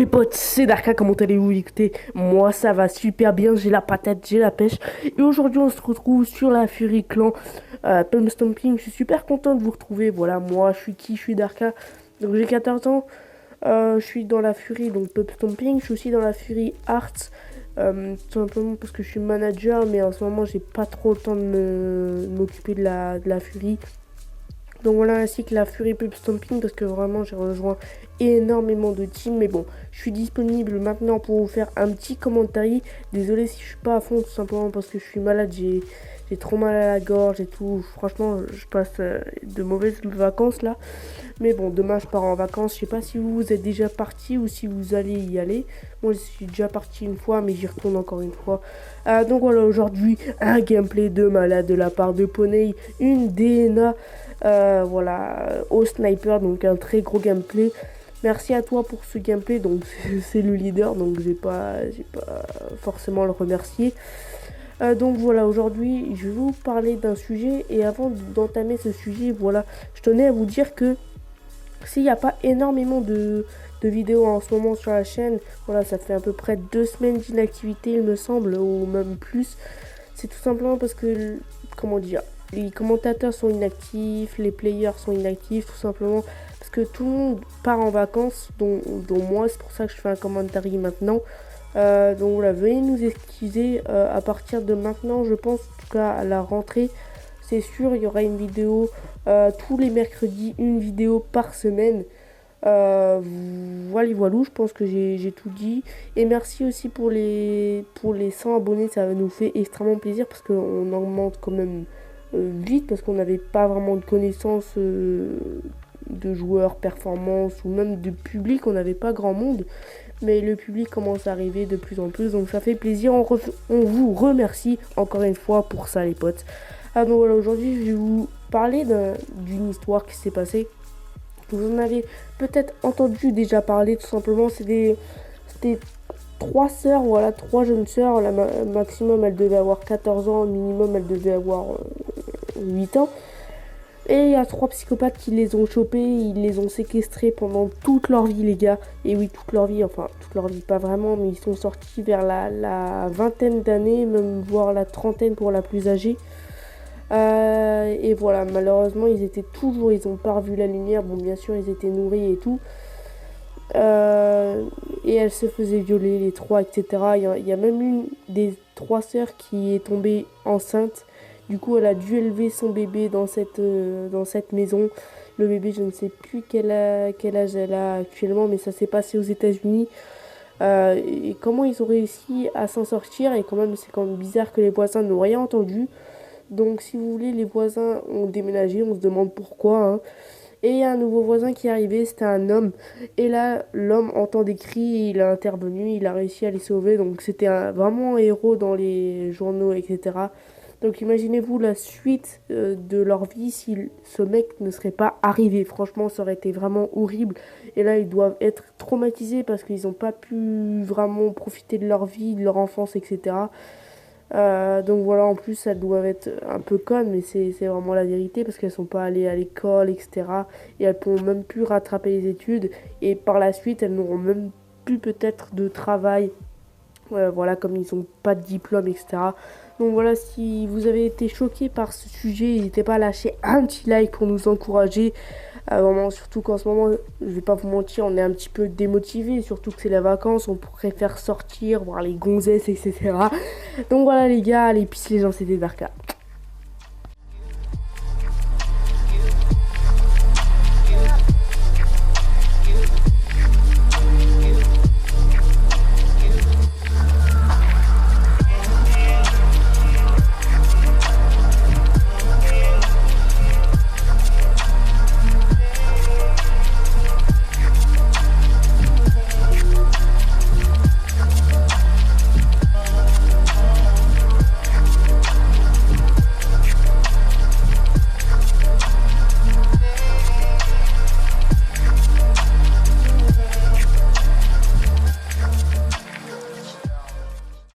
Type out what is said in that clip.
Les potes, c'est Darka, comment allez-vous? Écoutez, moi ça va super bien, j'ai la patate, j'ai la pêche. Et aujourd'hui on se retrouve sur la Fury Clan Pump Stomping. Je suis super content de vous retrouver. Voilà, moi je suis qui? Je suis Darka, donc j'ai 14 ans. Je suis dans la Fury, donc Pump Stomping. Je suis aussi dans la Fury Arts, tout simplement parce que je suis manager, mais en ce moment j'ai pas trop le temps de m'occuper de la Fury. Donc voilà, ainsi que la Fury Pub Stomping, parce que vraiment j'ai rejoint énormément de teams. Mais bon, je suis disponible maintenant pour vous faire un petit commentaire. Désolé si je suis pas à fond, tout simplement parce que je suis malade, j'ai trop mal à la gorge et tout. Franchement, je passe de mauvaises vacances là. Mais bon, demain je pars en vacances. Je sais pas si vous êtes déjà parti ou si vous allez y aller. Moi je suis déjà parti une fois, mais j'y retourne encore une fois. Donc voilà, aujourd'hui, un gameplay de malade de la part de Poney, une DNA. Voilà, au sniper, donc un très gros gameplay. Merci à toi pour ce gameplay, donc c'est le leader, donc j'ai pas forcément le remercier. Donc voilà, aujourd'hui je vais vous parler d'un sujet, et avant d'entamer ce sujet, voilà, je tenais à vous dire que s'il n'y a pas énormément de vidéos en ce moment sur la chaîne, voilà, ça fait à peu près 2 semaines d'inactivité il me semble, ou même plus. C'est tout simplement parce que, comment dire, les commentateurs sont inactifs, les players sont inactifs, tout simplement parce que tout le monde part en vacances, dont moi. C'est pour ça que je fais un commentaire maintenant. Donc voilà, veuillez nous excuser. À partir de maintenant, je pense, en tout cas à la rentrée, c'est sûr, il y aura une vidéo tous les mercredis, une vidéo par semaine. Voilà, je pense que j'ai tout dit. Et merci aussi pour les 100 abonnés, ça nous fait extrêmement plaisir parce qu'on augmente quand même vite, parce qu'on n'avait pas vraiment de connaissances de joueurs, performance ou même de public. On n'avait pas grand monde, mais le public commence à arriver de plus en plus, donc ça fait plaisir. On vous remercie encore une fois pour ça, les potes. Donc voilà, aujourd'hui je vais vous parler d'une histoire qui s'est passée. Vous en avez peut-être entendu déjà parler, tout simplement. C'était 3 sœurs, voilà, 3 jeunes sœurs. La maximum elle devait avoir 14 ans, minimum elle devait avoir 8 ans. Et il y a 3 psychopathes qui les ont chopés, ils les ont séquestrés pendant toute leur vie, les gars. Et oui, toute leur vie, enfin toute leur vie pas vraiment, mais ils sont sortis vers la vingtaine d'années, même voire la trentaine pour la plus âgée. Et voilà, malheureusement ils ont pas revu la lumière. Bon, bien sûr ils étaient nourris et tout, et elles se faisaient violer les 3, etc. Il y a même une des 3 sœurs qui est tombée enceinte. Du coup elle a dû élever son bébé dans cette maison. Le bébé, je ne sais plus quel âge elle a actuellement, mais ça s'est passé aux États-Unis. Et comment ils ont réussi à s'en sortir, et c'est quand même bizarre que les voisins n'ont rien entendu. Donc si vous voulez, les voisins ont déménagé, on se demande pourquoi, hein. Et il y a un nouveau voisin qui est arrivé, c'était un homme. Et là, l'homme entend des cris, il a intervenu, il a réussi à les sauver. Donc c'était vraiment un héros dans les journaux, etc. Donc imaginez-vous la suite de leur vie si ce mec ne serait pas arrivé. Franchement, ça aurait été vraiment horrible. Et là, ils doivent être traumatisés parce qu'ils n'ont pas pu vraiment profiter de leur vie, de leur enfance, etc. Donc voilà, en plus elles doivent être un peu connes, mais c'est vraiment la vérité parce qu'elles sont pas allées à l'école, etc. Et elles pourront même plus rattraper les études, et par la suite elles n'auront même plus peut-être de travail. Voilà, comme ils n'ont pas de diplôme, etc. Donc voilà, si vous avez été choqué par ce sujet, n'hésitez pas à lâcher un petit like pour nous encourager. Vraiment, surtout qu'en ce moment, je vais pas vous mentir, on est un petit peu démotivé, surtout que c'est les vacances, on préfère sortir, voir les gonzesses, etc. Donc voilà les gars, allez, peace les gens, c'était Darka.